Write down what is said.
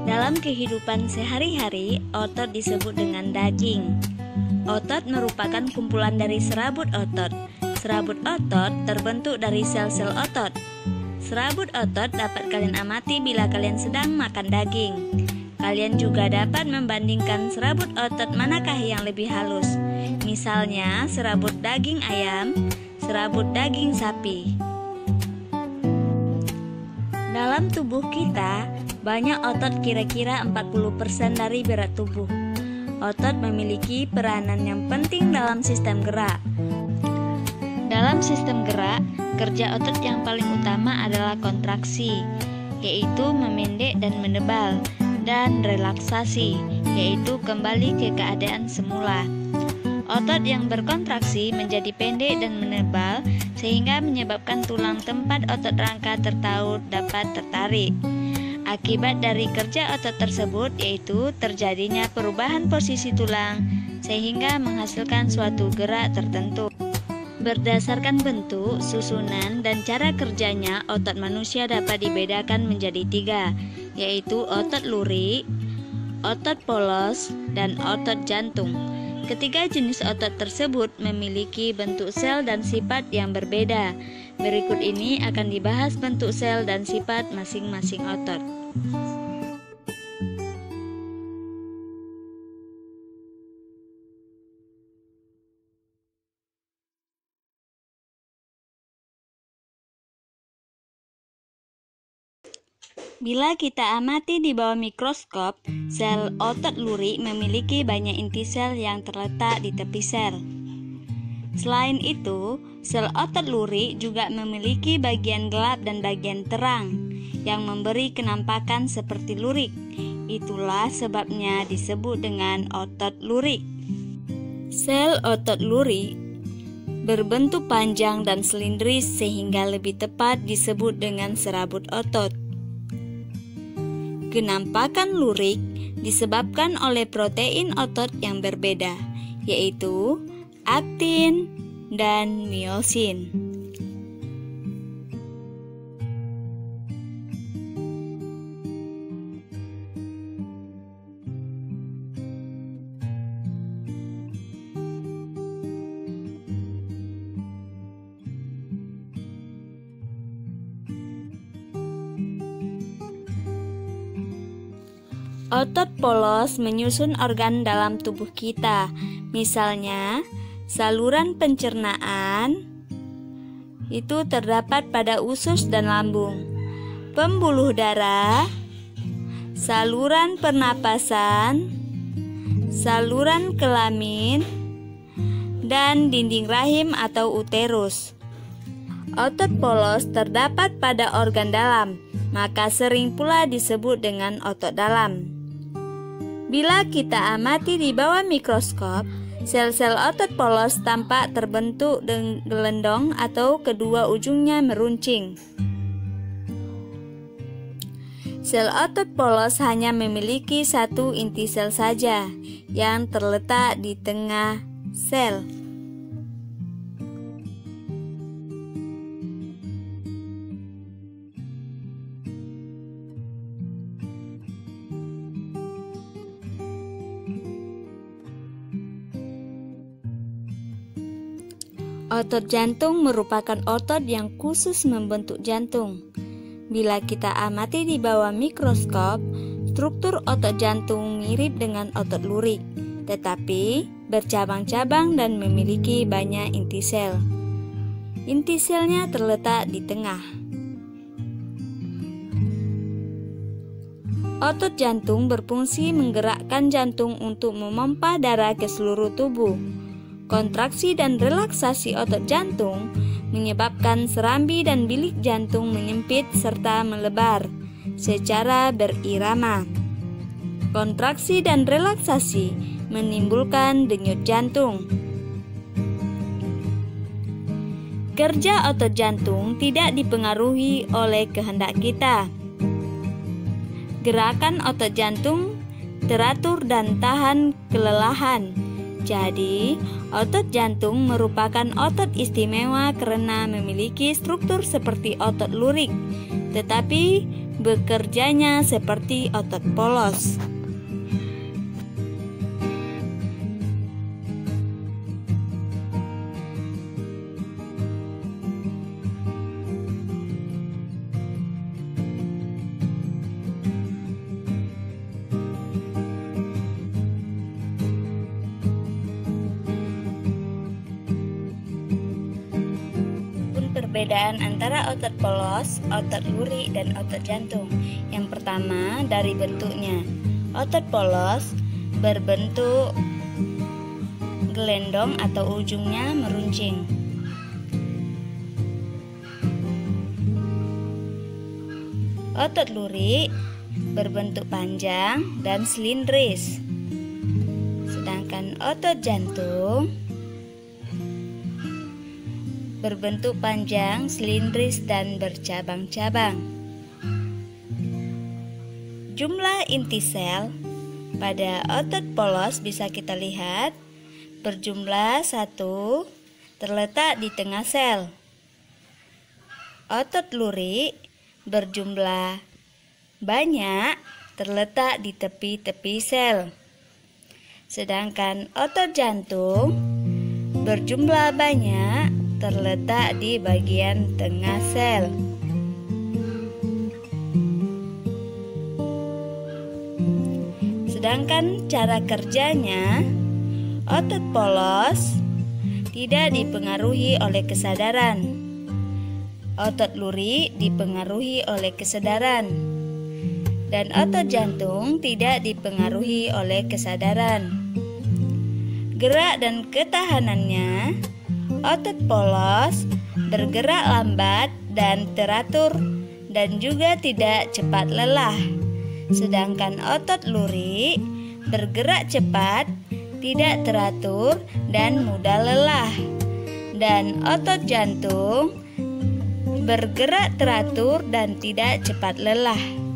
Dalam kehidupan sehari-hari, otot disebut dengan daging. Otot merupakan kumpulan dari serabut otot. Serabut otot terbentuk dari sel-sel otot. Serabut otot dapat kalian amati bila kalian sedang makan daging. Kalian juga dapat membandingkan serabut otot manakah yang lebih halus. Misalnya, serabut daging ayam, serabut daging sapi. Dalam tubuh kita, banyak otot, kira-kira 40% dari berat tubuh. Otot memiliki peranan yang penting dalam sistem gerak. Dalam sistem gerak, kerja otot yang paling utama adalah kontraksi, yaitu memendek dan menebal, dan relaksasi, yaitu kembali ke keadaan semula. Otot yang berkontraksi menjadi pendek dan menebal, sehingga menyebabkan tulang tempat otot rangka tertaut dapat tertarik. Akibat dari kerja otot tersebut yaitu terjadinya perubahan posisi tulang sehingga menghasilkan suatu gerak tertentu. Berdasarkan bentuk, susunan, dan cara kerjanya, otot manusia dapat dibedakan menjadi 3, yaitu otot lurik, otot polos, dan otot jantung. Ketiga jenis otot tersebut memiliki bentuk sel dan sifat yang berbeda. Berikut ini akan dibahas bentuk sel dan sifat masing-masing otot. Bila kita amati di bawah mikroskop, sel otot lurik memiliki banyak inti sel yang terletak di tepi sel. Selain itu, sel otot lurik juga memiliki bagian gelap dan bagian terang yang memberi kenampakan seperti lurik. Itulah sebabnya disebut dengan otot lurik. Sel otot lurik berbentuk panjang dan silindris sehingga lebih tepat disebut dengan serabut otot. Kenampakan lurik disebabkan oleh protein otot yang berbeda, yaitu aktin dan miosin. Otot polos menyusun organ dalam tubuh kita, misalnya saluran pencernaan itu terdapat pada usus dan lambung, pembuluh darah, saluran pernapasan, saluran kelamin, dan dinding rahim atau uterus. Otot polos terdapat pada organ dalam, maka sering pula disebut dengan otot dalam. Bila kita amati di bawah mikroskop, sel-sel otot polos tampak terbentuk gelendong atau kedua ujungnya meruncing. Sel otot polos hanya memiliki satu inti sel saja yang terletak di tengah sel. Otot jantung merupakan otot yang khusus membentuk jantung. Bila kita amati di bawah mikroskop, struktur otot jantung mirip dengan otot lurik, tetapi bercabang-cabang dan memiliki banyak inti sel. Inti selnya terletak di tengah. Otot jantung berfungsi menggerakkan jantung untuk memompa darah ke seluruh tubuh. Kontraksi dan relaksasi otot jantung menyebabkan serambi dan bilik jantung menyempit serta melebar secara berirama. Kontraksi dan relaksasi menimbulkan denyut jantung. Kerja otot jantung tidak dipengaruhi oleh kehendak kita. Gerakan otot jantung teratur dan tahan kelelahan. Jadi, otot jantung merupakan otot istimewa karena memiliki struktur seperti otot lurik, tetapi bekerjanya seperti otot polos. Perbedaan antara otot polos, otot lurik, dan otot jantung. Yang pertama, dari bentuknya. Otot polos berbentuk gelendong atau ujungnya meruncing. Otot lurik berbentuk panjang dan silindris. Sedangkan otot jantung berbentuk panjang, silindris, dan bercabang-cabang. Jumlah inti sel pada otot polos bisa kita lihat berjumlah 1 terletak di tengah sel. Otot lurik berjumlah banyak terletak di tepi-tepi sel. Sedangkan otot jantung berjumlah banyak terletak di bagian tengah sel. Sedangkan cara kerjanya, otot polos tidak dipengaruhi oleh kesadaran. Otot lurik dipengaruhi oleh kesadaran. Dan otot jantung tidak dipengaruhi oleh kesadaran. Gerak dan ketahanannya, otot polos bergerak lambat dan teratur dan juga tidak cepat lelah. Sedangkan otot lurik bergerak cepat, tidak teratur dan mudah lelah. Dan otot jantung bergerak teratur dan tidak cepat lelah.